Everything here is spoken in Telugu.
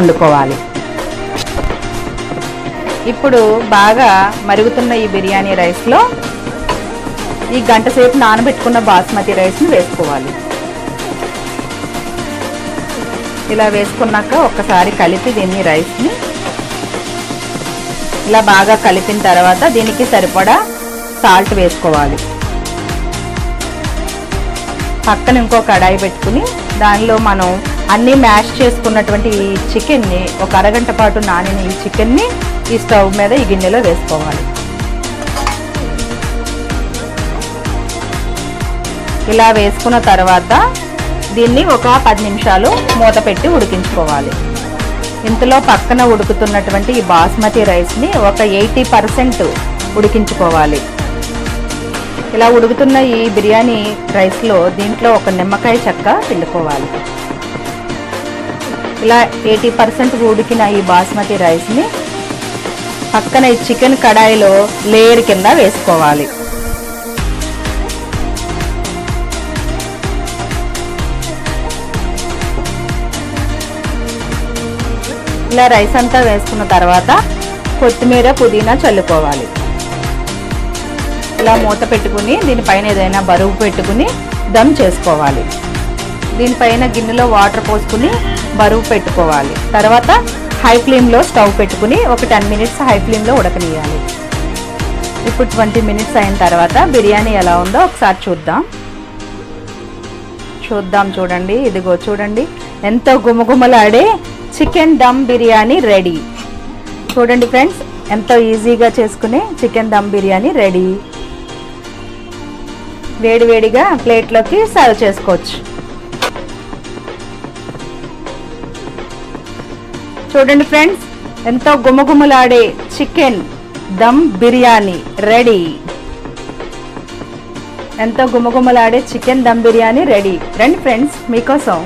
వండుకోవాలి. ఇప్పుడు బాగా మరుగుతున్న ఈ బిర్యానీ రైస్లో ఈ గంట సేపు నానబెట్టుకున్న బాస్మతి రైస్ని వేసుకోవాలి. ఇలా వేసుకున్నాక ఒక్కసారి కలిపి దీన్ని రైస్ని ఇలా బాగా కలిపిన తర్వాత దీనికి సరిపడా సాల్ట్ వేసుకోవాలి. పక్కన ఇంకో కడాయి పెట్టుకుని దానిలో మనం అన్నీ మ్యాష్ చేసుకున్నటువంటి ఈ చికెన్ని, ఒక అరగంట పాటు నానిన ఈ చికెన్ని ఈ స్టవ్ మీద ఈ గిన్నెలో వేసుకోవాలి. ఇలా వేసుకున్న తర్వాత దీన్ని ఒక 10 నిమిషాలు మూత పెట్టి ఉడికించుకోవాలి. ఇంతలో పక్కన ఉడుకుతున్నటువంటి ఈ బాస్మతి రైస్ని ఒక 80% ఉడికించుకోవాలి. ఇలా ఉడుకుతున్న ఈ బిర్యానీ రైస్లో దీంట్లో ఒక నిమ్మకాయ చెక్క పిండుకోవాలి. ఇలా 80% ఉడికిన ఈ బాస్మతి రైస్ని పక్కన ఈ చికెన్ కడాయిలో లేయర్ కింద వేసుకోవాలి. ఇలా రైస్ అంతా వేసుకున్న తర్వాత కొత్తిమీర, పుదీనా చల్లుకోవాలి. ఇలా మూత పెట్టుకుని దీనిపైన ఏదైనా బరువు పెట్టుకుని దమ్ చేసుకోవాలి. దీనిపైన గిన్నెలో వాటర్ పోసుకుని బరువు పెట్టుకోవాలి. తర్వాత హై ఫ్లేమ్లో స్టవ్ పెట్టుకుని ఒక 10 మినిట్స్ హై ఫ్లేమ్లో ఉడకనియాలి. ఇప్పుడు 20 మినిట్స్ అయిన తర్వాత బిర్యానీ ఎలా ఉందో ఒకసారి చూద్దాం. చూడండి, ఇదిగో చూడండి, ఎంతో గుమగుమలాడే చికెన్ దమ్ బిర్యానీ రెడీ. చూడండి ఫ్రెండ్స్, ఎంతో ఈజీగా చేసుకునే చికెన్ దమ్ బిర్యానీ రెడీ. వేడివేడిగా ప్లేట్లోకి సర్వ్ చేసుకోవచ్చు. చూడండి ఫ్రెండ్స్, ఎంతో గుమగుమలాడే చికెన్ దమ్ బిర్యానీ రెడీ. ఎంతో గుమగుమలాడే చికెన్ దమ్ బిర్యానీ రెడీ. రండి ఫ్రెండ్స్, మీకోసం